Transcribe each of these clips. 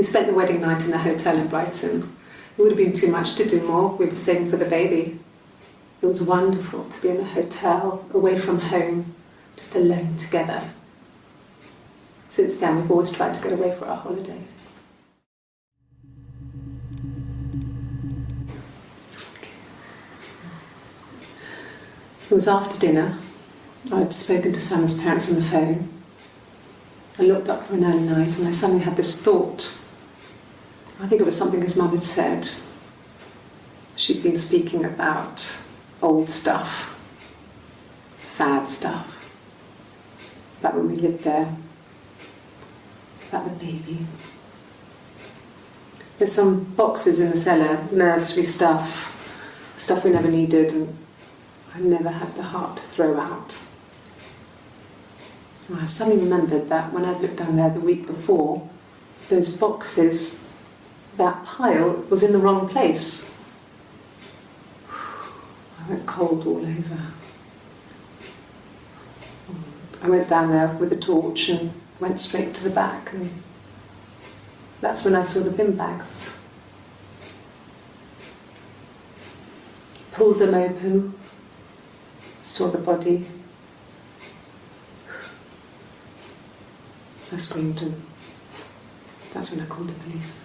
We spent the wedding night in a hotel in Brighton. It would have been too much to do more. We were saving for the baby. It was wonderful to be in a hotel, away from home, just alone together. Since then, we've always tried to get away for our holiday. It was after dinner. I'd spoken to Sam's parents on the phone. I looked up for an early night and I suddenly had this thought. I think it was something his mum had said. She'd been speaking about old stuff, sad stuff, about when we lived there, about the baby. There's some boxes in the cellar, nursery stuff we never needed and I never had the heart to throw out. And I suddenly remembered that when I'd looked down there the week before, those boxes, that pile was in the wrong place. I went cold all over. I went down there with a torch and went straight to the back, and that's when I saw the bin bags. Pulled them open, saw the body. I screamed, and that's when I called the police.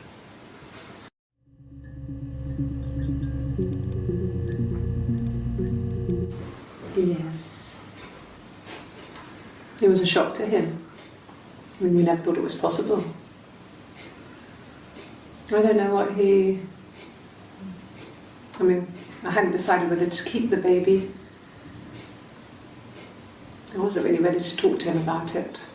Yes. It was a shock to him. I mean, we never thought it was possible. I don't know what he... I mean, I hadn't decided whether to keep the baby. I wasn't really ready to talk to him about it.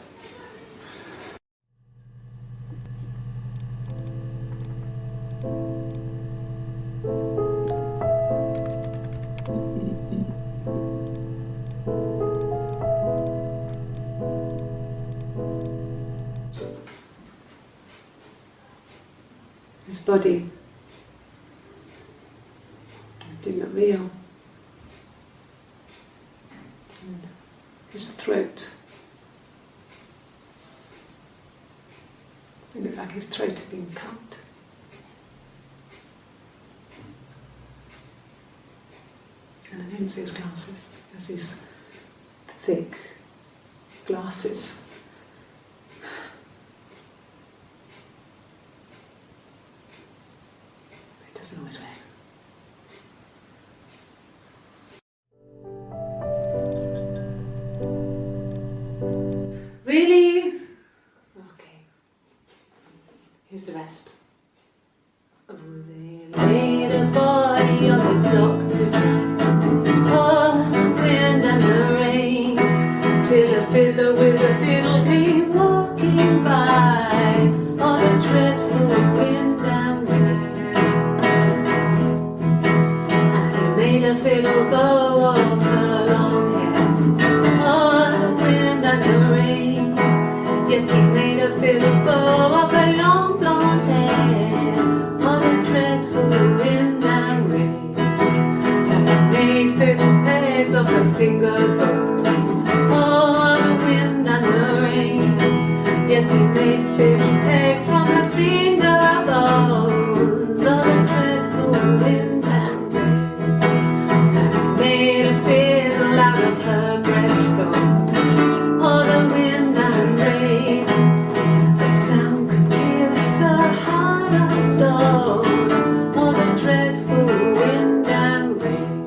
His body didn't look real. And his throat. It looked like his throat had been cut. And I didn't see his glasses. There's these thick glasses. He doesn't always wear. Really? Okay. Here's the rest. Oh, they laid a body on the doctor. Oh, the wind and the rain. Till a fiddler with a fiddle came walking by. Oh, the dreadful wind and rain. And he made a fiddle bow of her long hair. Oh, the wind and the rain. Yes, he made a fiddle bow of her long blonde hair. Oh, the dreadful wind and rain. And he made fiddle pegs of her finger bows. Oh, the wind and the rain. Yes, he made fiddle pegs from her finger bows. Oh, the dreadful wind and rain. And he made a fiddle out of her breastbone. Oh, the wind and rain. The sound could pierce her heart of stone. Oh, the dreadful wind and rain.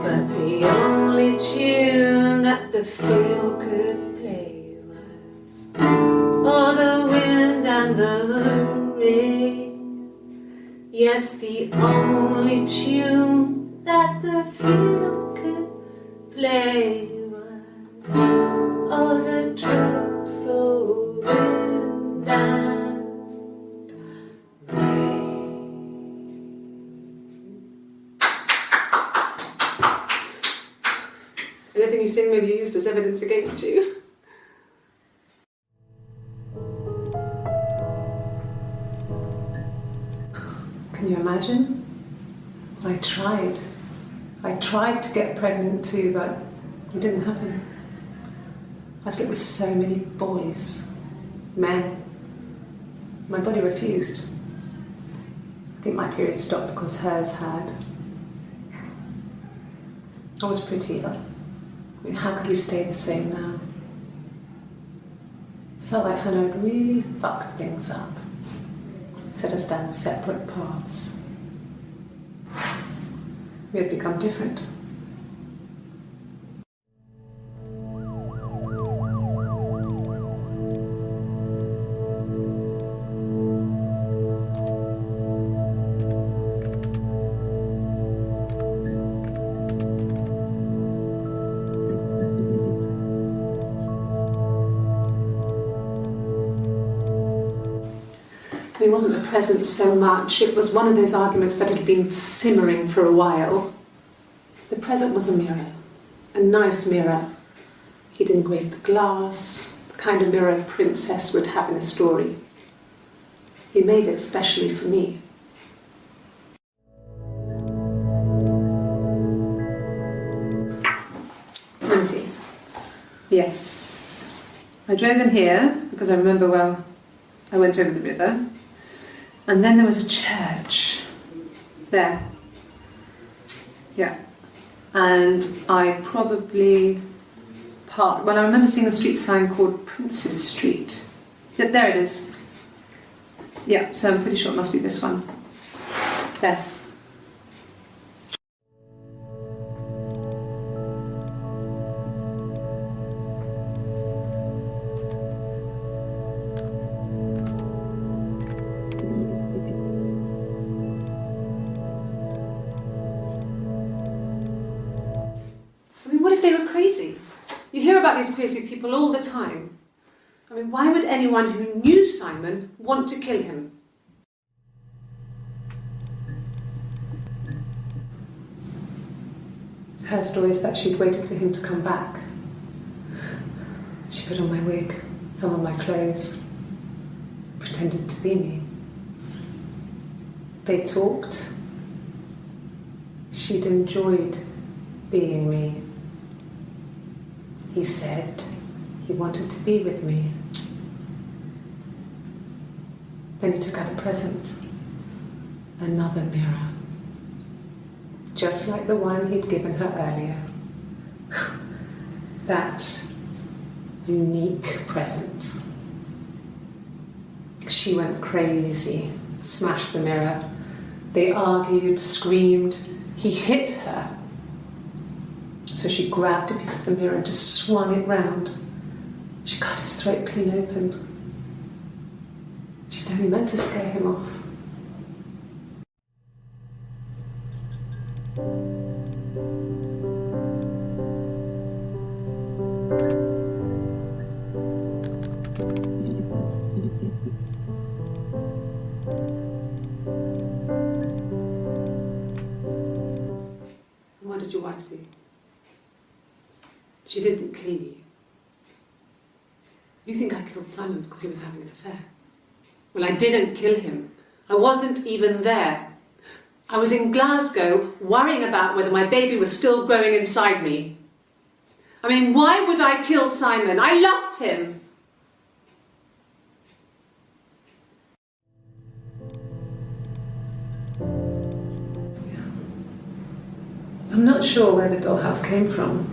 But the only tune that the fiddle could play was oh, the wind and the rain. Yes, the only tune that the fiddle could play was oh, the dreadful wind and rain. Anything you sing may be used as evidence against you. Can you imagine? I tried to get pregnant too, but it didn't happen. I slept with so many boys. men. My body refused. I think my period stopped because hers had. I was pretty though. I mean, how could we stay the same now? Felt like Hannah had really fucked things up. Set us down separate paths. We had become different. It wasn't the present so much, it was one of those arguments that had been simmering for a while. The present was a mirror, a nice mirror. He'd engraved the glass, the kind of mirror a princess would have in a story. He made it specially for me. Let me see. Yes. I drove in here because I remember well, I went over the river. And then there was a church there. Yeah. And I probably parked, well, I remember seeing a street sign called Princess Street. Yeah, there it is. Yeah, so I'm pretty sure it must be this one. There. You hear about these crazy people all the time. I mean, why would anyone who knew Simon want to kill him? Her story is that she'd waited for him to come back. She put on my wig, some of my clothes, pretended to be me. They talked. She'd enjoyed being me. He said he wanted to be with me. Then he took out a present, another mirror, just like the one he'd given her earlier. That unique present. She went crazy, smashed the mirror. They argued, screamed. He hit her. So she grabbed a piece of the mirror and just swung it round. She cut his throat clean open. She'd only meant to scare him off. What did your wife do? She didn't kill you. You think I killed Simon because he was having an affair? Well, I didn't kill him. I wasn't even there. I was in Glasgow worrying about whether my baby was still growing inside me. I mean, why would I kill Simon? I loved him. I'm not sure where the dollhouse came from.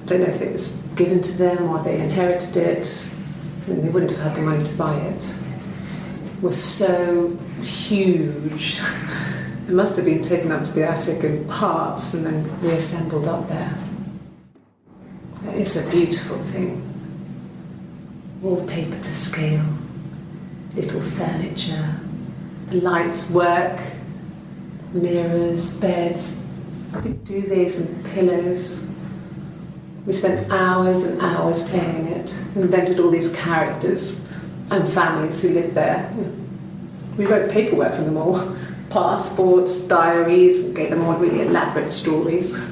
I don't know if it was given to them or they inherited it. I mean, they wouldn't have had the money to buy it. It was so huge. It must have been taken up to the attic in parts and then reassembled up there. It's a beautiful thing. Wallpaper to scale, little furniture, the lights work, mirrors, beds, big duvets and pillows. We spent hours and hours playing in it, invented all these characters and families who lived there. We wrote paperwork for them all, passports, diaries, and gave them all really elaborate stories.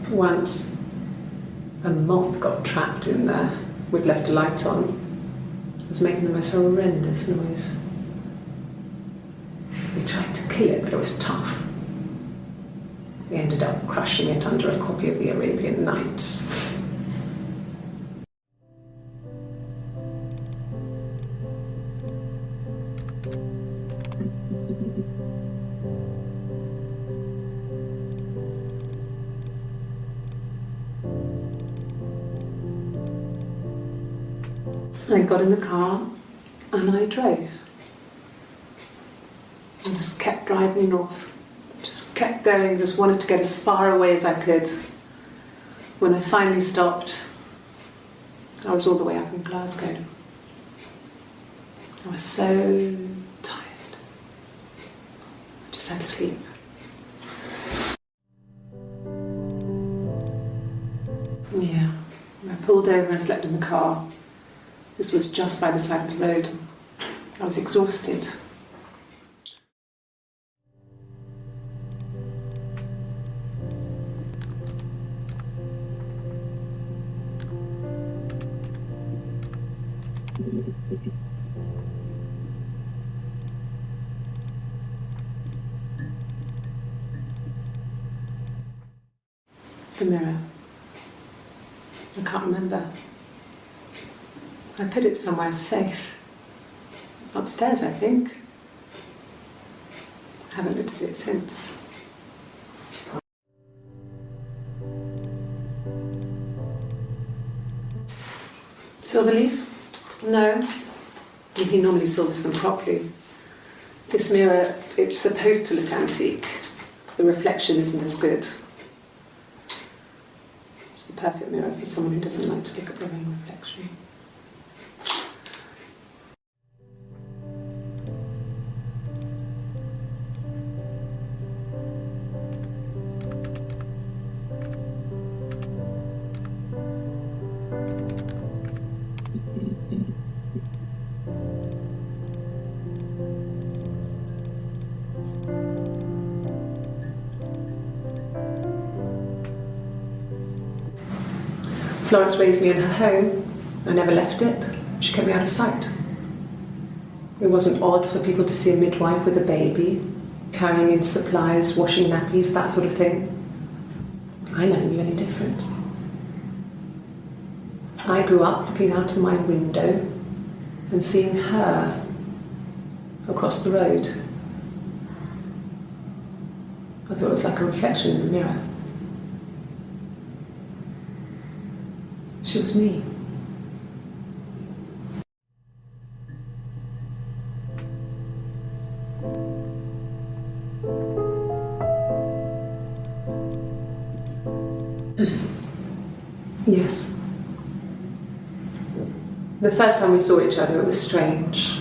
Once, a moth got trapped in there. We'd left a light on. It was making the most horrendous noise. We tried to kill it, but it was tough. We ended up crushing it under a copy of the Arabian Nights. I got in the car and I drove. I just kept driving north. Just kept going, just wanted to get as far away as I could. When I finally stopped, I was all the way up in Glasgow. I was so tired. I just had to sleep. Yeah, I pulled over and slept in the car. This was just by the side of the road. I was exhausted. The mirror. I can't remember. I put it somewhere safe. Upstairs, I think. I haven't looked at it since. Silver leaf? No. He normally silvers them properly. This mirror, it's supposed to look antique. The reflection isn't as good. It's the perfect mirror for someone who doesn't like to look at their own reflection. Florence raised me in her home. I never left it. She kept me out of sight. It wasn't odd for people to see a midwife with a baby, carrying in supplies, washing nappies, that sort of thing. I never knew any different. I grew up looking out of my window and seeing her across the road. I thought it was like a reflection in the mirror. She was me. Yes. The first time we saw each other, it was strange.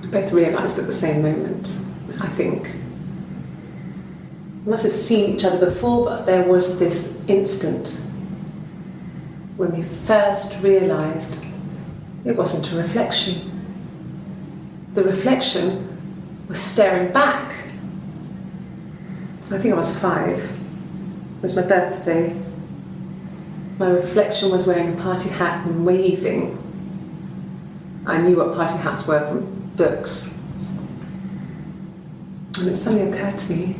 We both realised at the same moment, I think. We must have seen each other before, but there was this instant when we first realised it wasn't a reflection. The reflection was staring back. I think I was 5. It was my birthday. My reflection was wearing a party hat and waving. I knew what party hats were from books. And it suddenly occurred to me,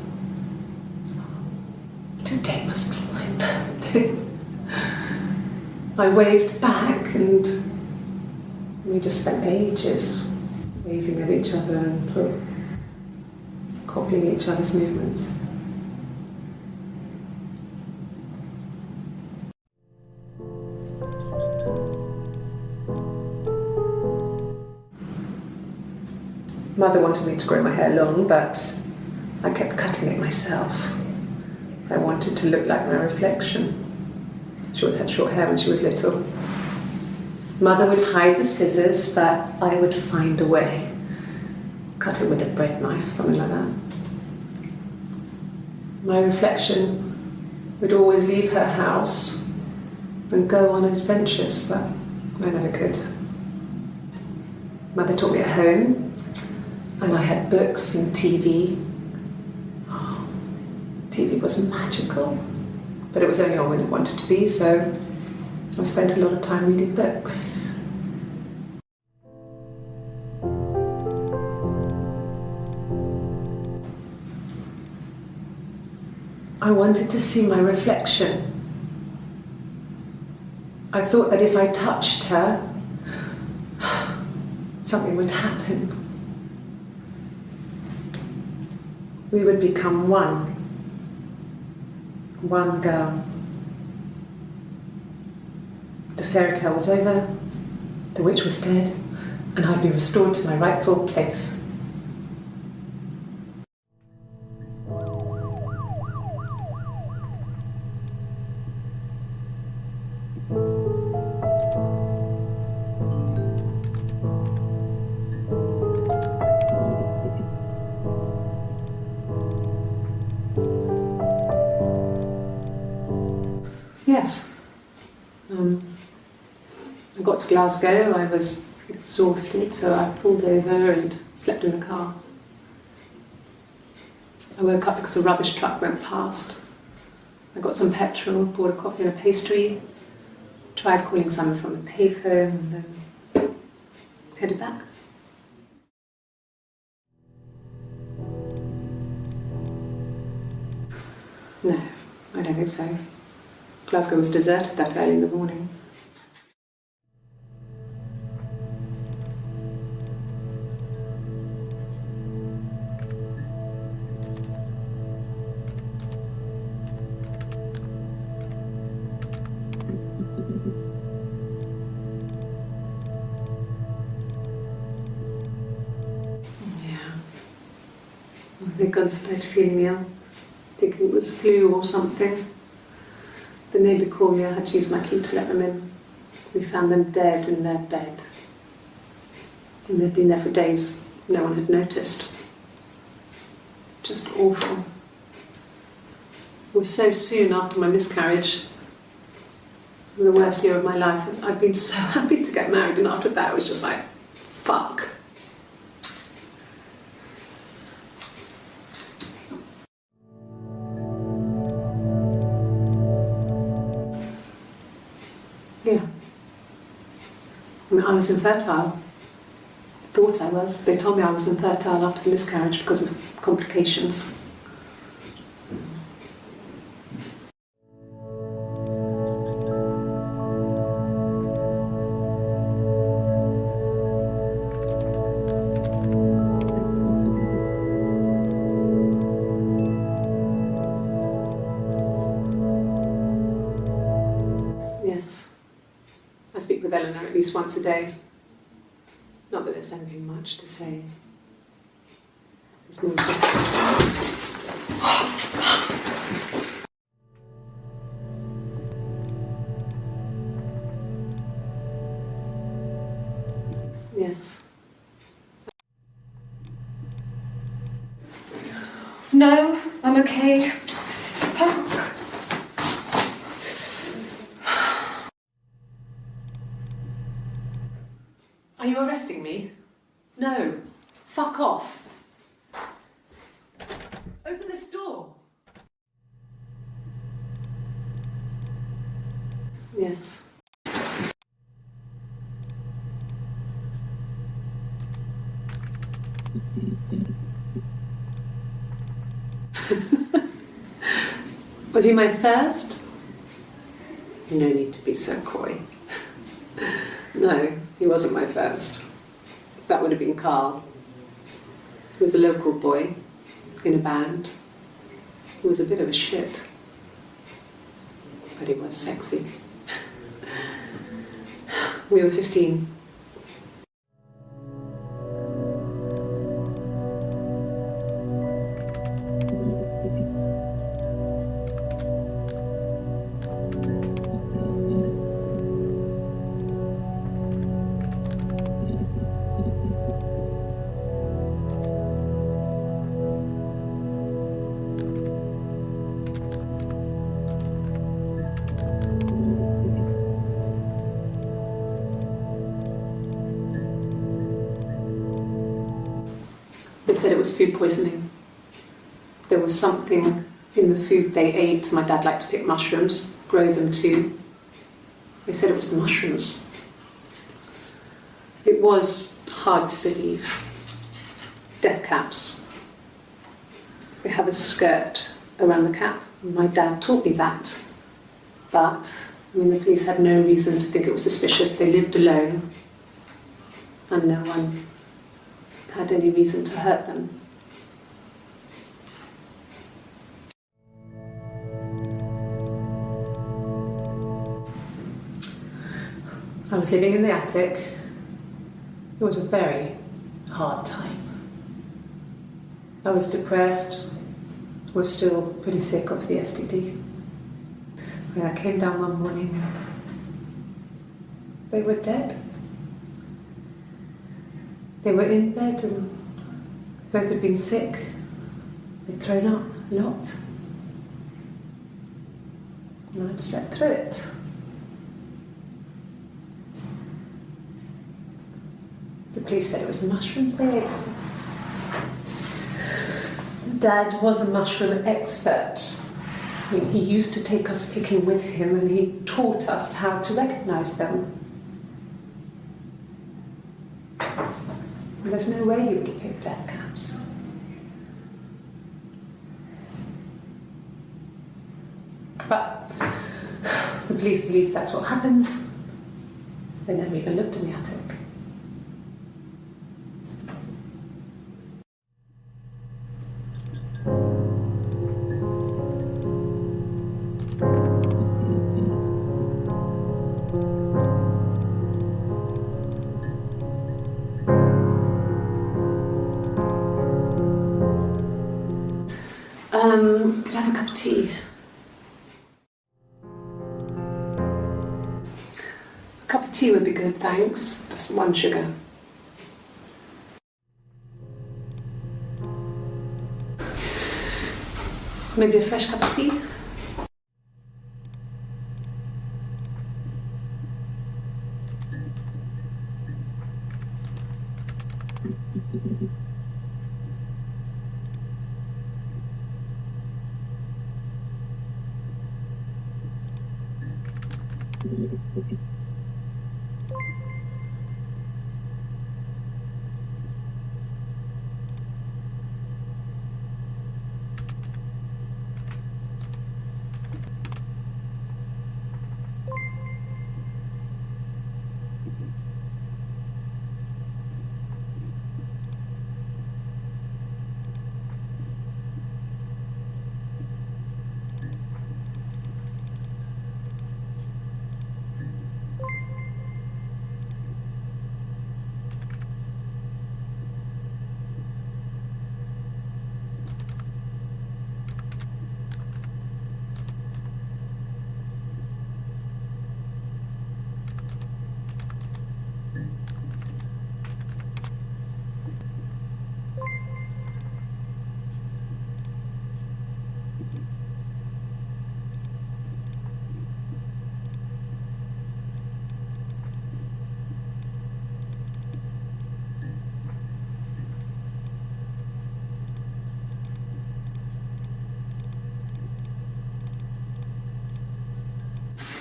today must be my birthday. I waved back and we just spent ages waving at each other and copying each other's movements. Mother wanted me to grow my hair long, but I kept cutting it myself. I wanted to look like my reflection. She always had short hair when she was little. Mother would hide the scissors, but I would find a way. Cut it with a bread knife, something like that. My reflection would always leave her house and go on adventures, but I never could. Mother taught me at home, and I had books and TV. Oh, TV was magical. But it was only on when it wanted to be, so I spent a lot of time reading books. I wanted to see my reflection. I thought that if I touched her, something would happen. We would become one. One girl. The fairy tale was over. The witch was dead, and I'd be restored to my rightful place. Yes. I got to Glasgow, I was exhausted, so I pulled over and slept in the car. I woke up because a rubbish truck went past. I got some petrol, bought a coffee and a pastry, tried calling someone from the payphone, and then headed back. No, I don't think so. Glasgow was deserted that early in the morning. They'd gone to bed feeling ill, thinking it was flu or something. The neighbour called me, I had to use my key to let them in. We found them dead in their bed. And they'd been there for days, no one had noticed. Just awful. It was so soon after my miscarriage, the worst year of my life. I'd been so happy to get married, and after that it was just like, fuck. Yeah. I mean, I was infertile. Thought I was. They told me I was infertile after the miscarriage because of complications. Yes. I speak with Eleanor at least once a day. Not that there's anything much to say. It's more just... Yes. No, I'm okay. Fuck. Are you arresting me? No. Fuck off. Open this door. Yes. Was he my first? No need to be so coy. No, he wasn't my first. That would have been Carl. He was a local boy in a band. He was a bit of a shit. But he was sexy. We were 15. They said it was food poisoning. There was something in the food they ate. My dad liked to pick mushrooms, grow them too. They said it was the mushrooms. It was hard to believe. Death caps. They have a skirt around the cap. My dad taught me that. But, I mean, the police had no reason to think it was suspicious. They lived alone. And no one had any reason to hurt them. I was living in the attic. It was a very hard time. I was depressed, was still pretty sick of the STD. When I came down one morning and they were dead. They were in bed and both had been sick. They'd thrown up a lot. And I'd slept through it. The police said it was the mushrooms they ate. Dad was a mushroom expert. I mean, he used to take us picking with him and he taught us how to recognise them. And there's no way you would have picked death caps. But the police believe that's what happened. They never even looked in the attic. Could I have a cup of tea? A cup of tea would be good, thanks. Just 1 sugar. Maybe a fresh cup of tea?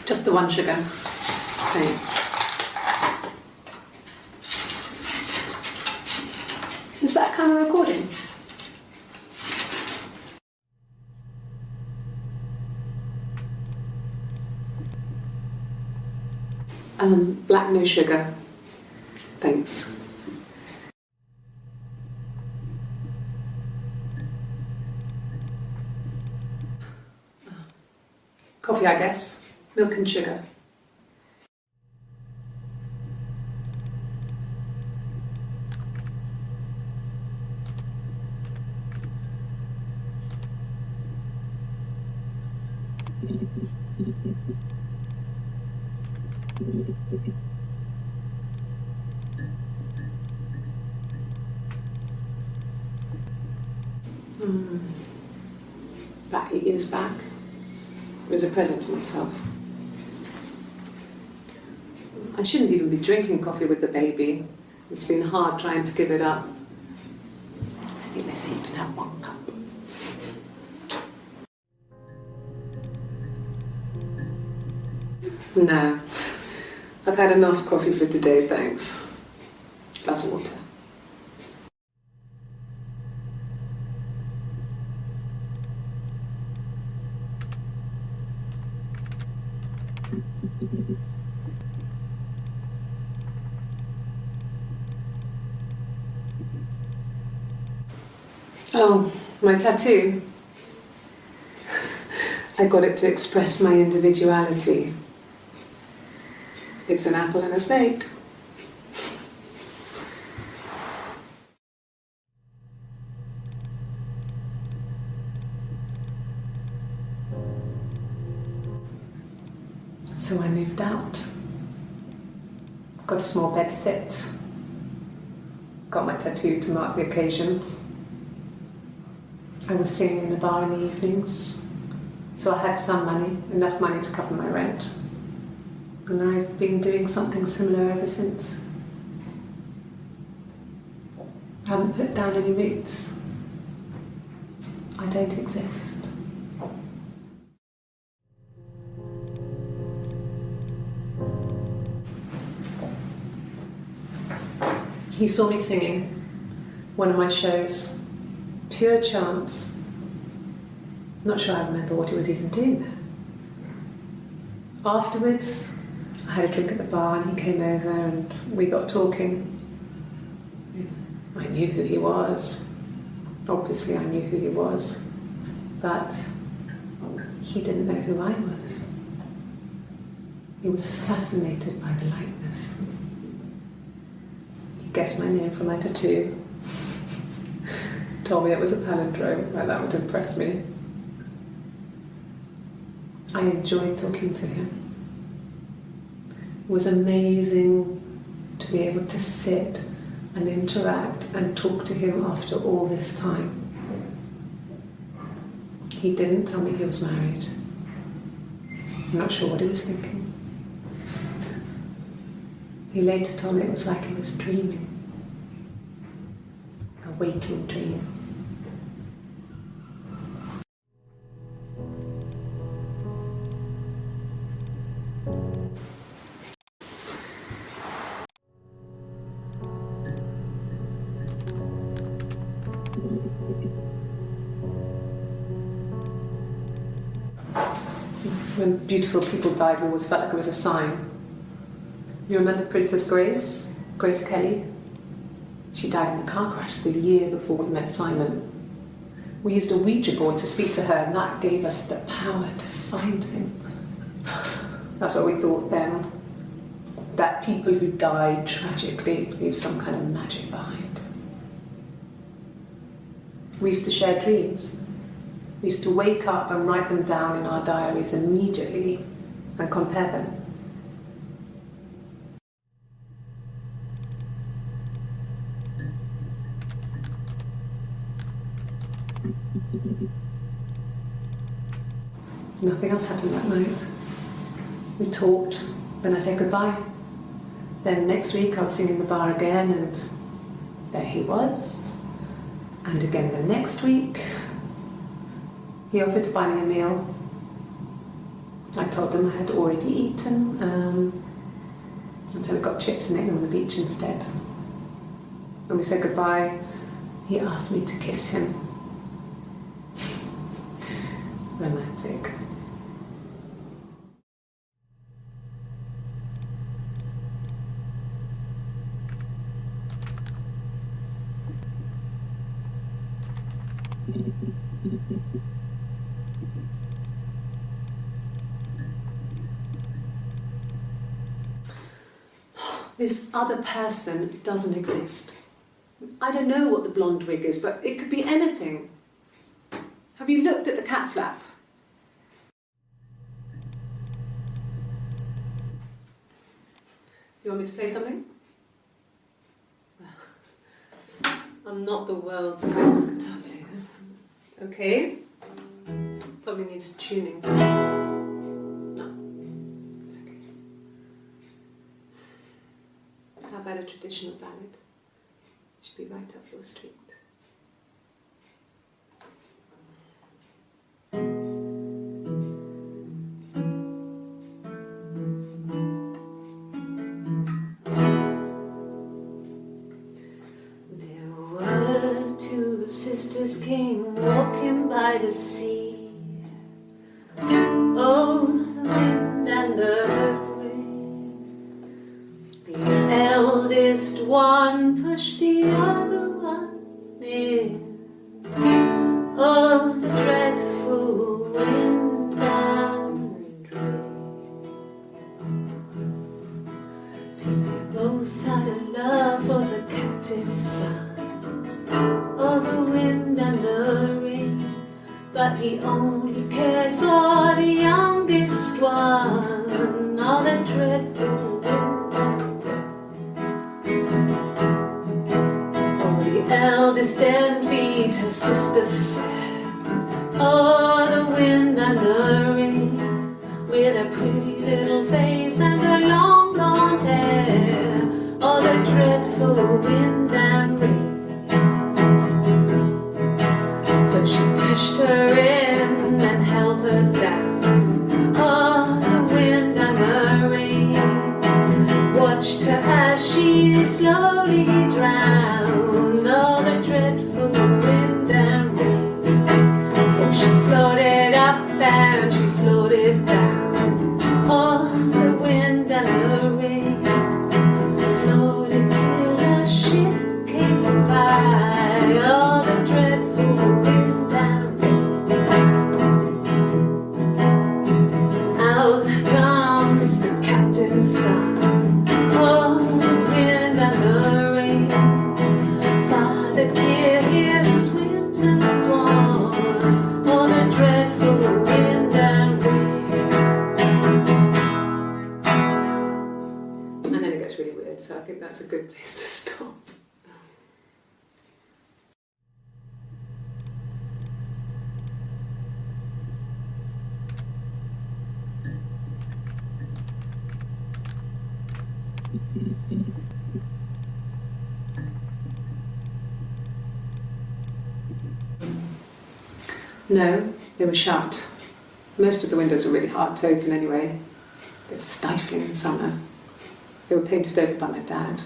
Just the 1 sugar. Thanks. Is that camera recording? Black no sugar. Thanks. Coffee, I guess. Milk and sugar. About 8 years back, it was a present to myself. I shouldn't even be drinking coffee with the baby. It's been hard trying to give it up. I think they say you can have 1 cup. No, I've had enough coffee for today, thanks. Glass of water. Oh, my tattoo. I got it to express my individuality. It's an apple and a snake. So I moved out. Got a small bed sit. Got my tattoo to mark the occasion. I was singing in a bar in the evenings, so I had some money, enough money to cover my rent. And I've been doing something similar ever since. I haven't put down any roots. I don't exist. He saw me singing one of my shows, pure chance. Not sure I remember what he was even doing there. Afterwards, I had a drink at the bar and he came over and we got talking. I knew who he was. Obviously I knew who he was, but he didn't know who I was. He was fascinated by the likeness. He guessed my name from my tattoo. Told me it was a palindrome, well, that would impress me. I enjoyed talking to him. It was amazing to be able to sit and interact and talk to him after all this time. He didn't tell me he was married. I'm not sure what he was thinking. He later told me it was like he was dreaming. A waking dream. When beautiful people died, we always felt like it was a sign. You remember Princess Grace? Grace Kelly? She died in a car crash the year before we met Simon. We used a Ouija board to speak to her, and that gave us the power to find him. That's what we thought then. That people who died tragically leave some kind of magic behind. We used to share dreams. We used to wake up and write them down in our diaries immediately and compare them. Nothing else happened that night. We talked, then I said goodbye. Then next week I was singing in the bar again and there he was. And again the next week. He offered to buy me a meal. I told him I had already eaten, and so we got chips and ate them on the beach instead. When we said goodbye, he asked me to kiss him. Romantic. This other person doesn't exist. I don't know what the blonde wig is, but it could be anything. Have you looked at the cat flap? You want me to play something? I'm not the world's greatest guitar player. Okay. Probably needs tuning. No. It's okay. How about a traditional ballad? Should be right up your street. Sisters came walking by the sea. Oh, the wind and the rain. The eldest one pushed the other one in. Oh, the dreadful wind and rain. See, they both had a love for the captain's son. Oh, the wind and the rain, but he only cared for the youngest one. dreadful wind. Oh, the eldest envied her sister fair. Oh, the wind and the rain, with a pretty little face and her long blonde hair. Oh, the dreadful wind and rain. So she pushed her in and held her down. Oh, the wind and the rain watched her as she slowly drowned. Oh, the dreadful wind and rain. Oh, she floated up and she floated down. Oh, the wind and the rain floated till a ship came by. Oh, the dreadful wind and rain. Out comes the captain's son. Oh, the wind and the rain. Father dear, here swims and swan. Oh, the dreadful wind and rain. And then it gets really weird, so I think that's a good place to stop. No, they were shut. Most of the windows were really hard to open anyway. They're stifling in summer. They were painted over by my dad.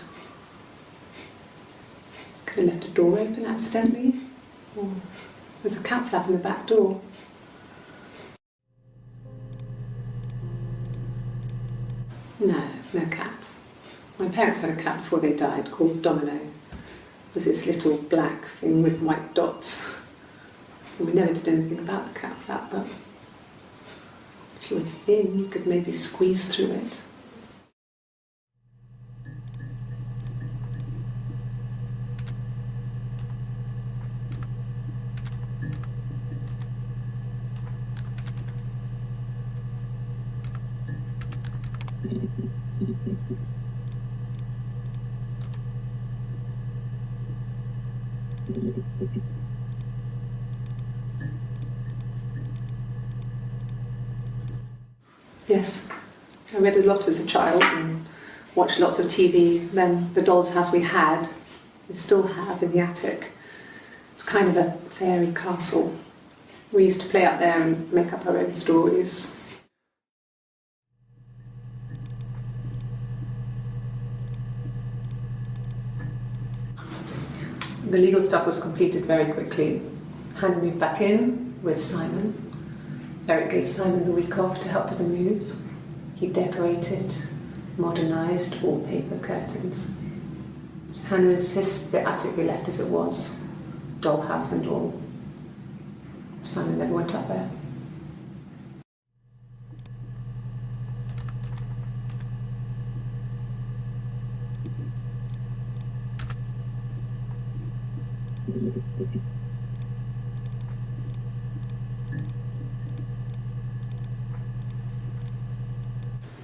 Could have left a door open accidentally. Or there's a cat flap in the back door. No, no cat. My parents had a cat before they died called Domino. It was this little black thing with white dots. And we never did anything about the cat flap, but if you were thin, you could maybe squeeze through it. Yes, I read a lot as a child and watched lots of TV. Then the doll's house we had, we still have in the attic. It's kind of a fairy castle. We used to play up there and make up our own stories. The legal stuff was completed very quickly. Hannah moved back in with Simon. Eric gave Simon the week off to help with the move. He decorated, modernised wallpaper, curtains. Hannah insists the attic be left as it was, dollhouse and all. Simon never went up there.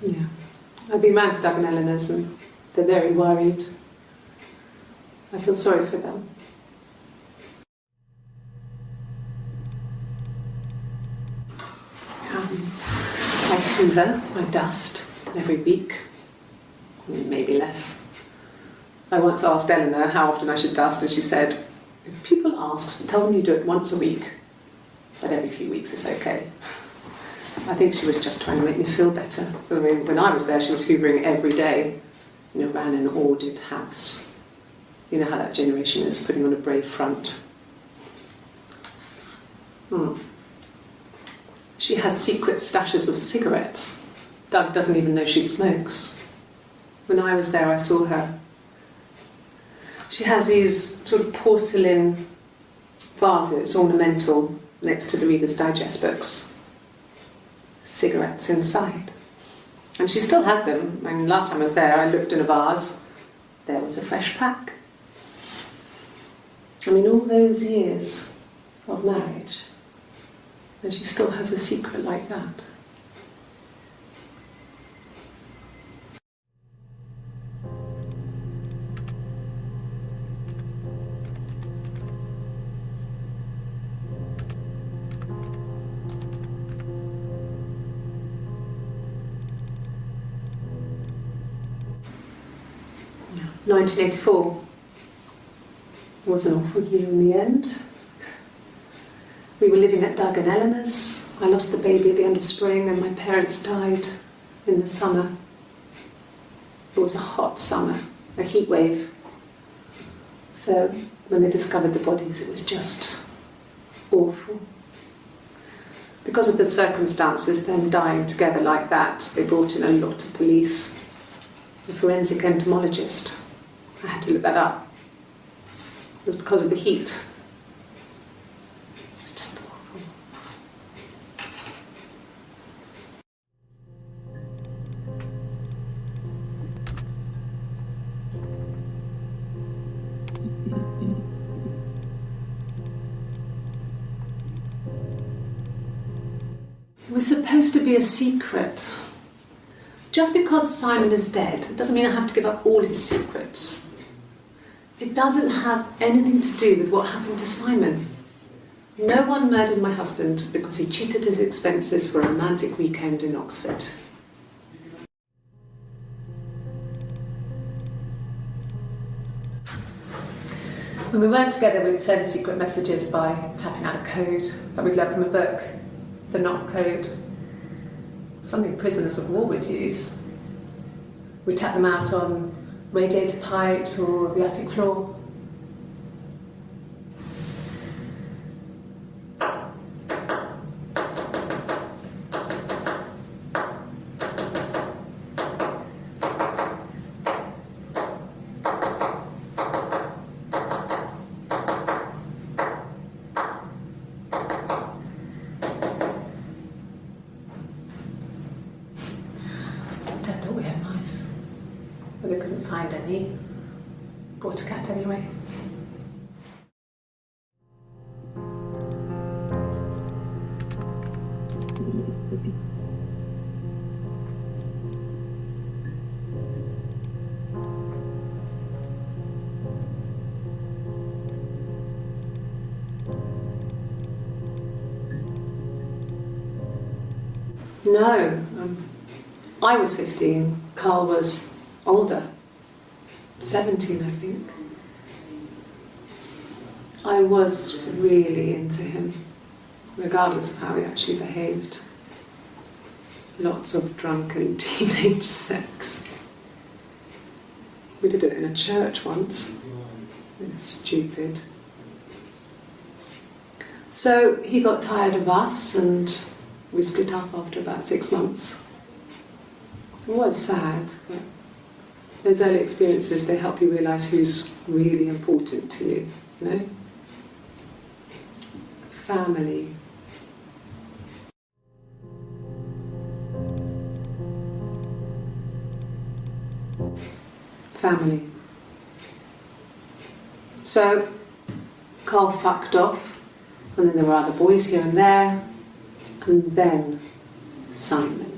Yeah, I've been round to Doug and Eleanor's and they're very worried. I feel sorry for them. I hoover, I dust every week, maybe less. I once asked Eleanor how often I should dust and she said, if people ask, tell them you do it once a week, but every few weeks is okay. I think she was just trying to make me feel better. I mean, when I was there, she was hoovering every day. Ran an ordered house. You know how that generation is, putting on a brave front. She has secret stashes of cigarettes. Doug doesn't even know she smokes. When I was there, I saw her. She has these sort of porcelain vases, ornamental, next to the Reader's Digest books. Cigarettes inside. And she still has them. I mean, last time I was there, I looked in a vase. There was a fresh pack. I mean, all those years of marriage, and she still has a secret like that. 1984 was an awful year in the end. We were living at Doug and Eleanor's. I lost the baby at the end of spring and my parents died in the summer. It was a hot summer, a heat wave. So when they discovered the bodies, it was just awful. Because of the circumstances, them dying together like that, they brought in a lot of police. A forensic entomologist. I had to look that up. It was because of the heat. It was just awful. It was supposed to be a secret. Just because Simon is dead, it doesn't mean I have to give up all his secrets. It doesn't have anything to do with what happened to Simon. No one murdered my husband because he cheated his expenses for a romantic weekend in Oxford. When we weren't together, we'd send secret messages by tapping out a code that we'd learned from a book, the knock code. Something prisoners of war would use. We'd tap them out on radiator pipes or the attic floor. But they couldn't find any. Bought a cat anyway. No, I was 15. Carl was older, 17 I think. I was really into him, regardless of how he actually behaved. Lots of drunken teenage sex. We did it in a church once. It's stupid. So he got tired of us and we split up after about 6 months. It was sad, but those early experiences, they help you realise who's really important to you, you know? Family. Family. So, Carl fucked off, and then there were other boys here and there, and then Simon.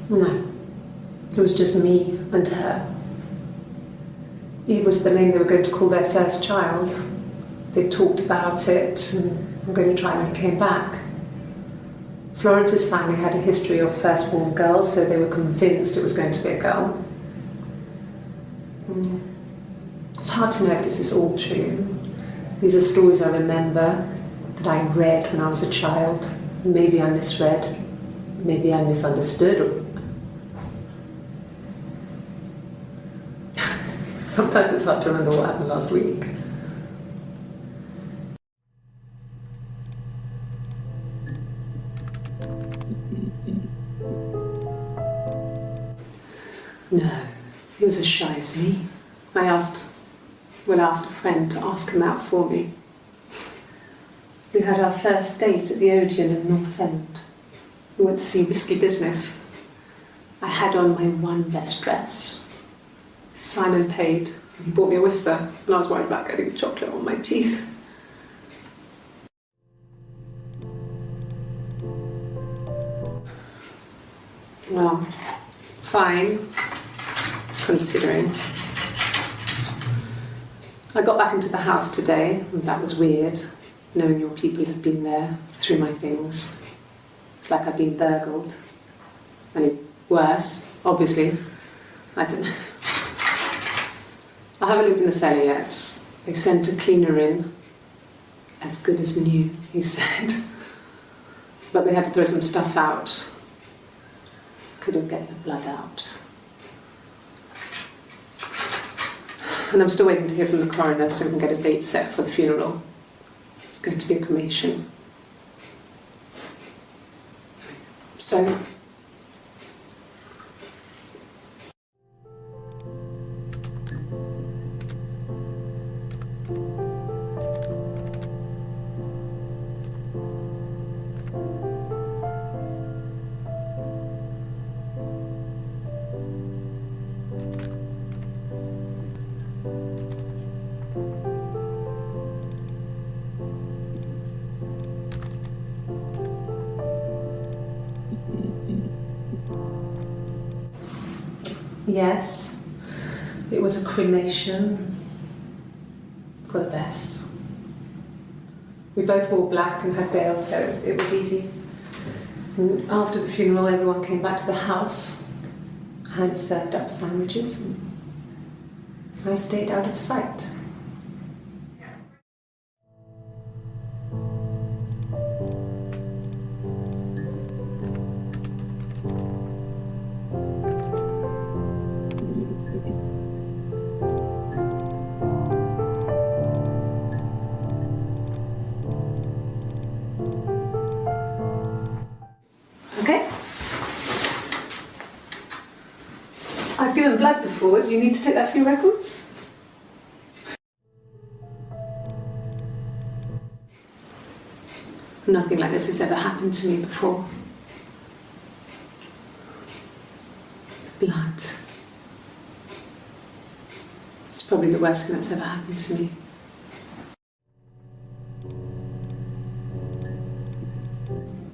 No, it was just me and her. It was the name they were going to call their first child. They talked about it and were going to try when he came back. Florence's family had a history of firstborn girls, so they were convinced it was going to be a girl. It's hard to know if this is all true. These are stories I remember, that I read when I was a child. Maybe I misread, maybe I misunderstood. Sometimes it's hard to remember what happened last week. No, he was as shy as me. I asked, Will ask a friend to ask him out for me. We had our first date at the Odeon in North End. We went to see Risky Business. I had on my one best dress. Simon paid. He bought me a whisper, and I was worried about getting chocolate on my teeth. Well, fine, considering. I got back into the house today, and that was weird, knowing your people had been there through my things. It's like I'd been burgled. Only worse, obviously. I don't know. I haven't looked in the cellar yet. They sent a cleaner in. As good as new, he said. But they had to throw some stuff out. Couldn't get the blood out. And I'm still waiting to hear from the coroner so we can get a date set for the funeral. It's going to be a cremation. So, yes, it was a cremation for the best. We both wore black and had veils, so it was easy. And after the funeral, everyone came back to the house. Hannah served up sandwiches, and I stayed out of sight. Okay? I've given blood before. Do you need to take that for your records? Nothing like this has ever happened to me before. The blood. It's probably the worst thing that's ever happened to me.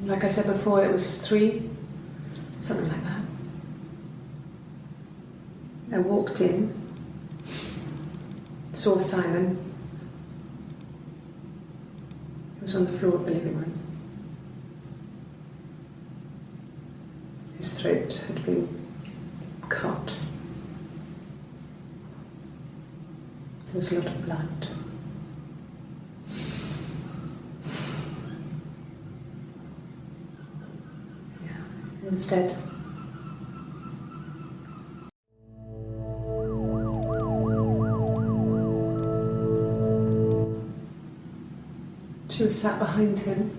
Like I said before, it was 3, something like that. I walked in, saw Simon. He was on the floor of the living room. His throat had been cut. There was a lot of blood. He was dead. She was sat behind him.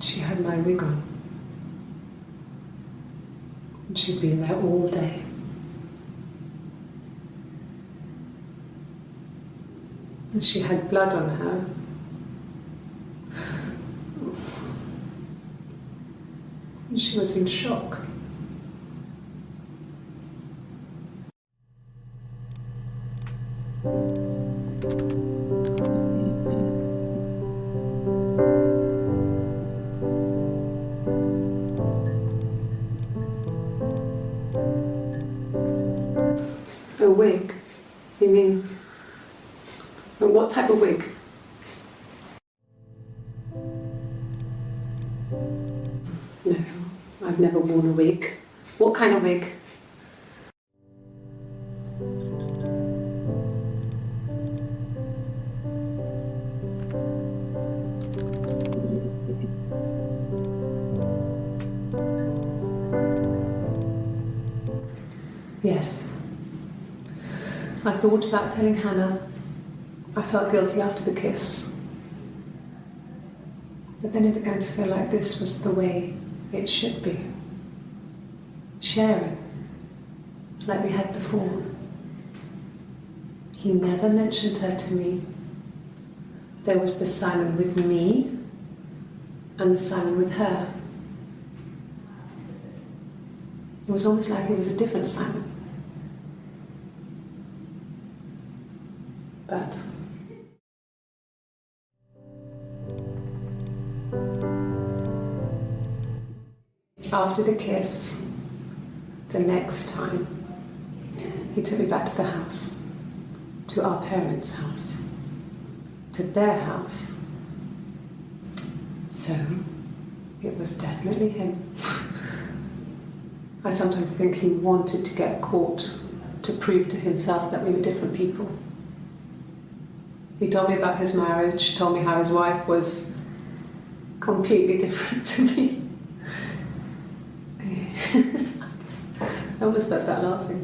She had my wig on. And she'd been there all day. And she had blood on her. And she was in shock. A wig? You mean? But what type of wig? No, I've never worn a wig. What kind of wig? Yes. I thought about telling Hannah. I felt guilty after the kiss. But then it began to feel like this was the way it should be. Sharing, like we had before. He never mentioned her to me. There was the Simon with me and the Simon with her. It was almost like it was a different Simon. But after the kiss, the next time, he took me back to the house, to our parents' house, to their house. So, it was definitely him. I sometimes think he wanted to get caught to prove to himself that we were different people. He told me about his marriage, told me how his wife was completely different to me. I almost burst out laughing.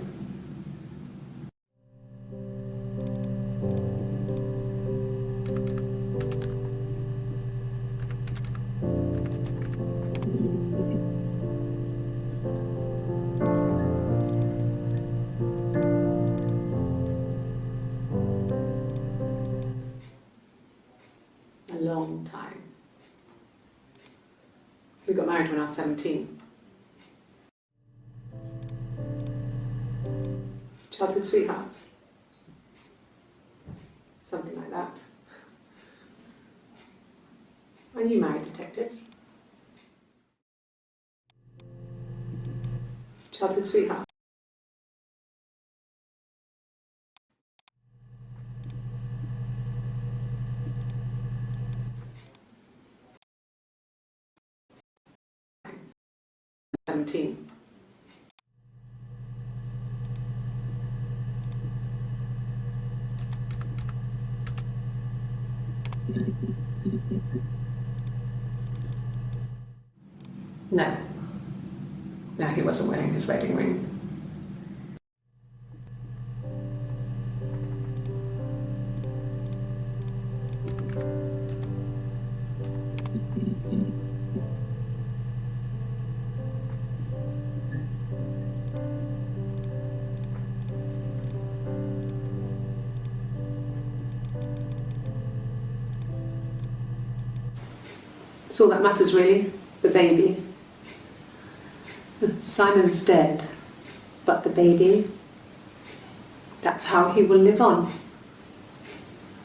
A long time. We got married when I was 17. Childhood sweethearts. Something like that. Are you married, detective? Childhood sweetheart. $17. No. No, he wasn't wearing his wedding ring. It's all that matters, really, the baby. Simon's dead, but the baby, that's how he will live on.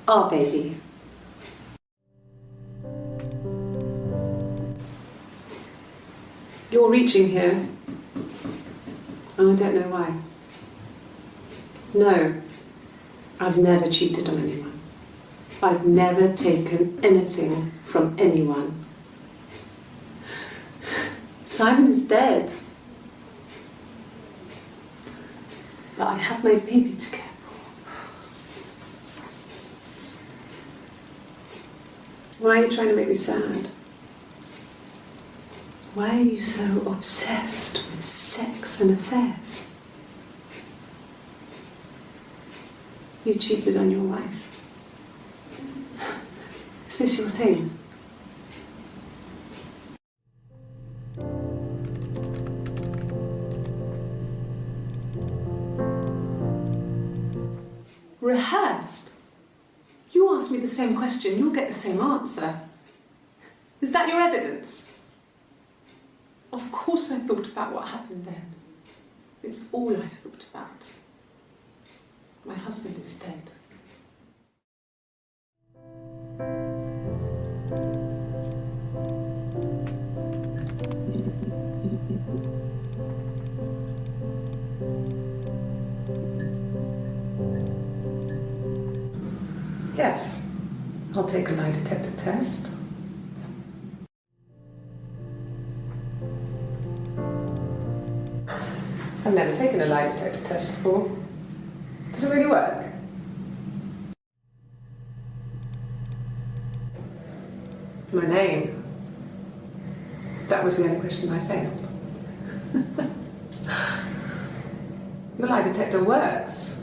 Our baby. You're reaching here. Oh, I don't know why. No, I've never cheated on anyone. I've never taken anything from anyone. Simon is dead. But I have my baby to care for. Why are you trying to make me sad? Why are you so obsessed with sex and affairs? You cheated on your wife. Is this your thing? Rehearsed? You ask me the same question, you'll get the same answer. Is that your evidence? Of course I thought about what happened then. It's all I've thought about. My husband is dead. Yes, I'll take a lie detector test. I've never taken a lie detector test before. Does it really work? My name. That was the only question I failed. Your lie detector works.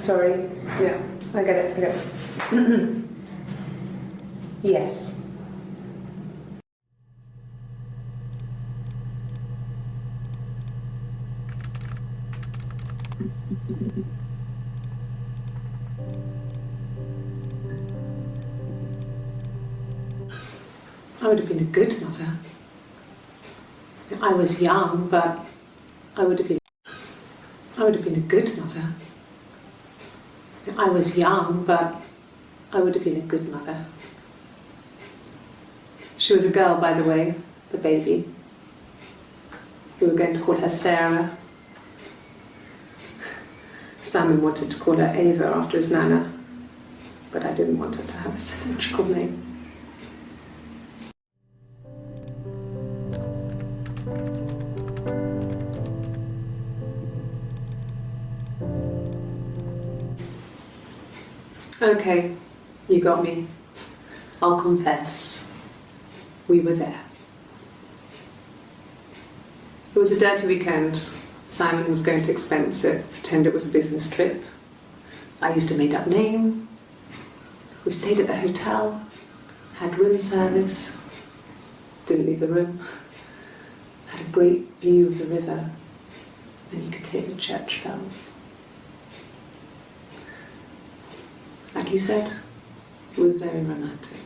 Sorry. Yeah, I get it. Yes. I would have been a good mother. I was young, but I would have been a good mother. I was young, but I would have been a good mother. She was a girl, by the way, the baby. We were going to call her Sarah. Simon wanted to call her Ava after his nana, but I didn't want her to have a symmetrical name. Okay, you got me. I'll confess. We were there. It was a dirty weekend. Simon was going to expense it, pretend it was a business trip. I used a made-up name. We stayed at the hotel, had room service, didn't leave the room, had a great view of the river, and you could hear the church bells. Like you said, it was very romantic.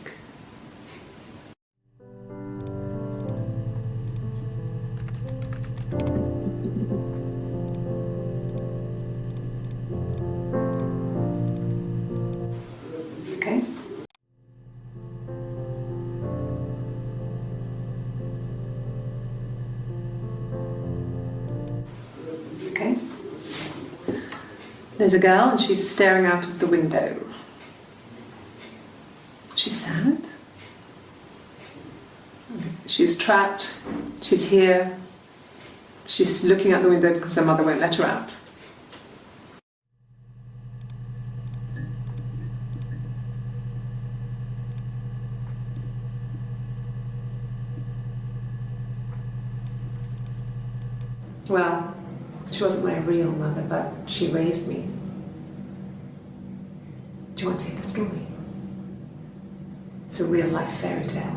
Okay. Okay. There's a girl and she's staring out of the window. She's sad. She's trapped. She's here. She's looking out the window because her mother won't let her out. Well, she wasn't my real mother, but she raised me. Do you want to hear the story? It's a real-life fairy tale.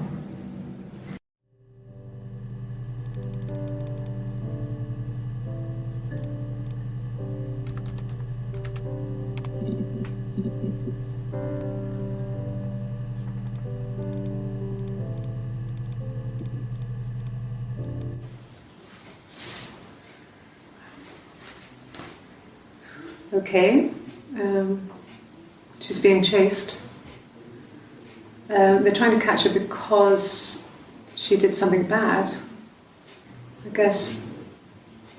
Okay, she's being chased. They're trying to catch her because she did something bad. I guess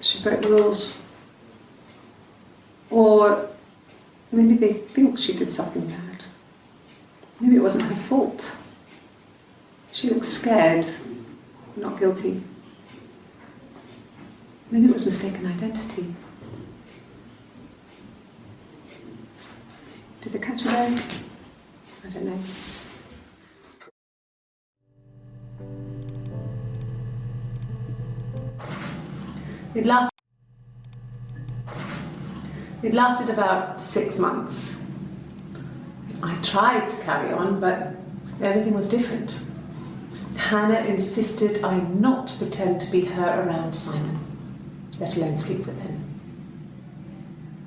she broke the rules. Or maybe they think she did something bad. Maybe it wasn't her fault. She looks scared, not guilty. Maybe it was mistaken identity. Did they catch her there? I don't know. It lasted about 6 months. I tried to carry on, but everything was different. Hannah insisted I not pretend to be her around Simon, let alone sleep with him.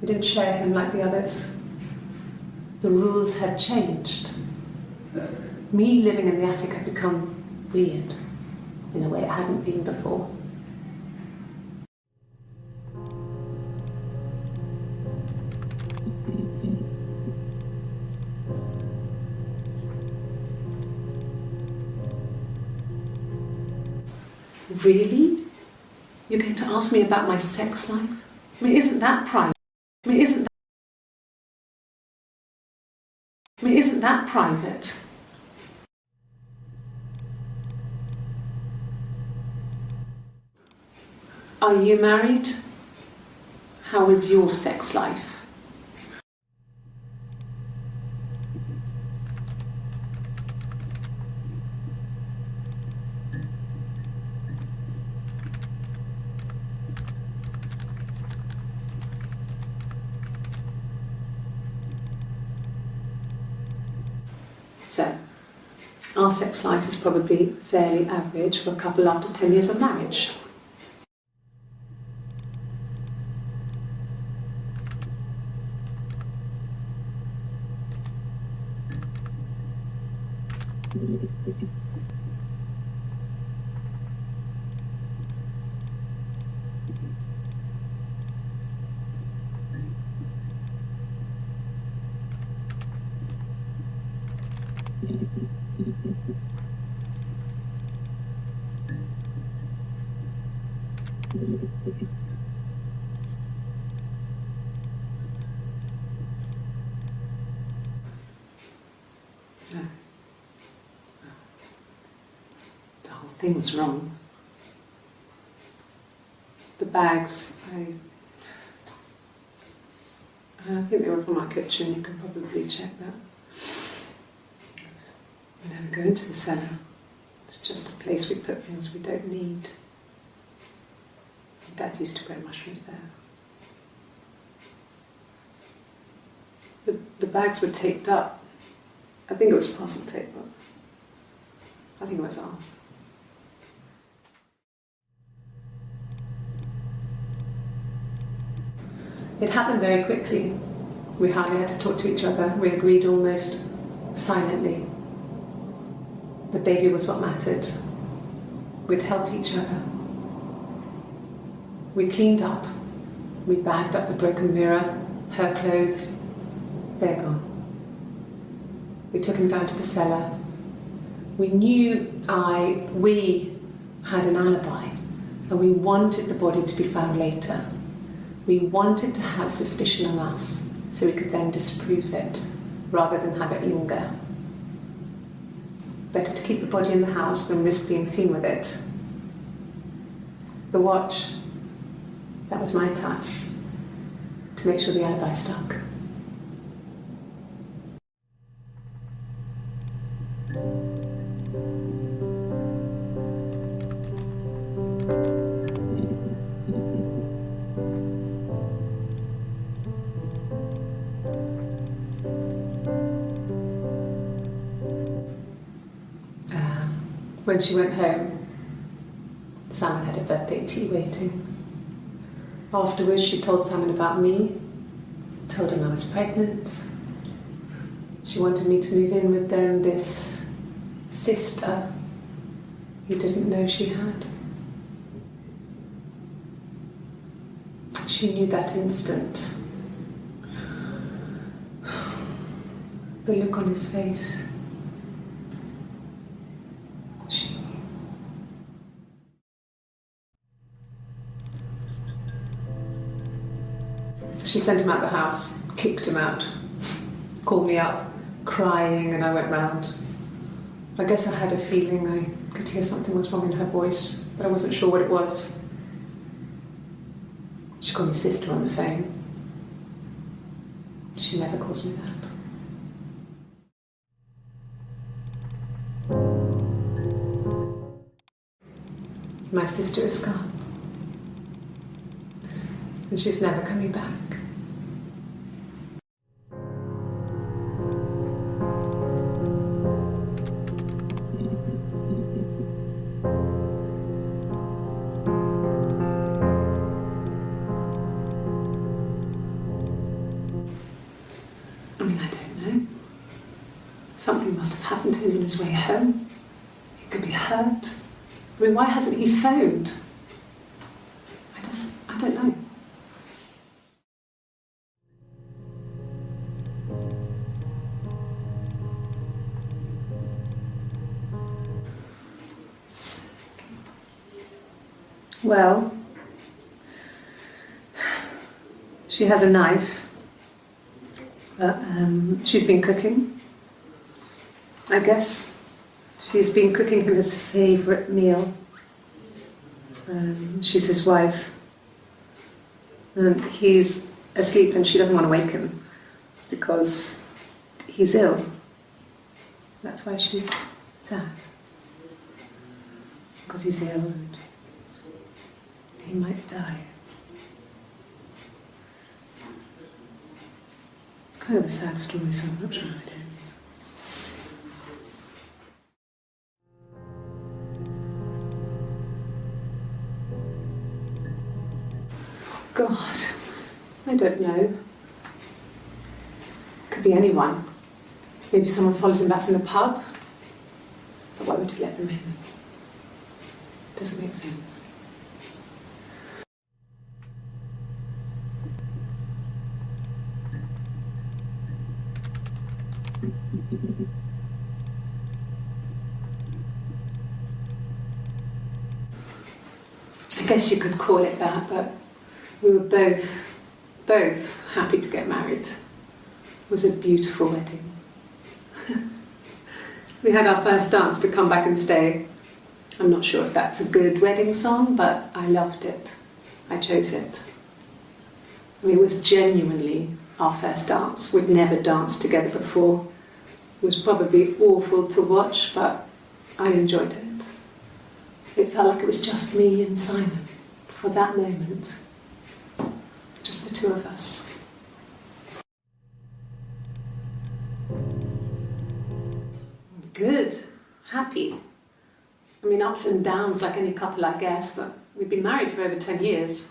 We didn't share him like the others. The rules had changed. Me living in the attic had become weird in a way it hadn't been before. Really? You're going to ask me about my sex life? I mean, isn't that private? Isn't that private? Are you married? How is your sex life? So, our sex life is probably fairly average for a couple after 10 years of marriage. No. The whole thing was wrong. The bags, I think they were from our kitchen, you can probably check that. We never go into the cellar. It's just a place we put things we don't need. Dad used to grow mushrooms there. The bags were taped up. I think it was parcel tape, but I think it was ours. It happened very quickly. We hardly had to talk to each other. We agreed almost silently. The baby was what mattered. We'd help each other. We cleaned up. We bagged up the broken mirror, her clothes. They're gone. We took him down to the cellar. We knew we had an alibi, and we wanted the body to be found later. We wanted to have suspicion on us, so we could then disprove it, rather than have it linger. Better to keep the body in the house than risk being seen with it. The watch, that was my touch, to make sure the alibi stuck. When she went home, Simon had a birthday tea waiting. Afterwards, she told Simon about me, told him I was pregnant. She wanted me to move in with them, this sister he didn't know she had. She knew that instant. The look on his face. She sent him out the house, kicked him out, called me up, crying, and I went round. I guess I had a feeling I could hear something was wrong in her voice, but I wasn't sure what it was. She called me sister on the phone. She never calls me that. My sister is gone. And she's never coming back. I mean, I don't know. Something must have happened to him on his way home. He could be hurt. I mean, why hasn't he phoned? I don't know. Well, she has a knife. She's been cooking, I guess. She's been cooking him his favourite meal. She's his wife. He's asleep and she doesn't want to wake him because he's ill. That's why she's sad. Because he's ill and he might die. It's kind of a sad story, so I'm not sure what it is. God, I don't know. Could be anyone. Maybe someone follows him back from the pub. But why would he let them in? Doesn't make sense. I guess you could call it that, but we were both happy to get married. It was a beautiful wedding. We had our first dance to Come Back and Stay. I'm not sure if that's a good wedding song, but I loved it. I chose it. I mean, it was genuinely our first dance. We'd never danced together before. It was probably awful to watch, but I enjoyed it. It felt like it was just me and Simon for that moment. Just the two of us. Good. Happy. I mean, ups and downs like any couple, I guess, but we've been married for over 10 years.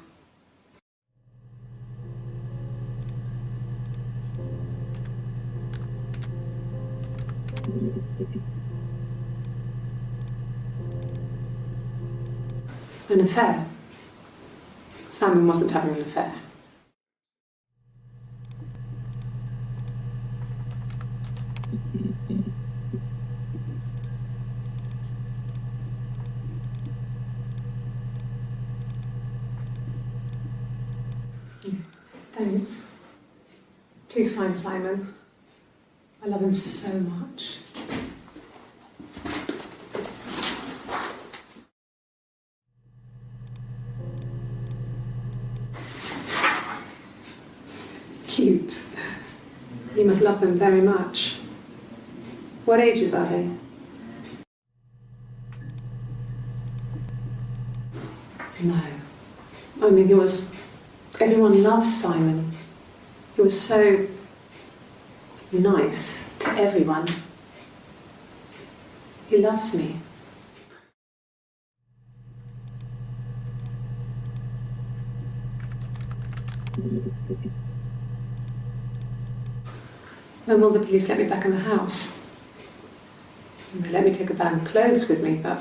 An affair. Simon wasn't having an affair. Thanks. Please find Simon. I love him so much. Cute. You must love them very much. What ages are they? No. I mean, everyone loves Simon. He was so nice to everyone. He loves me. When will the police let me back in the house? They let me take a bag of clothes with me, but...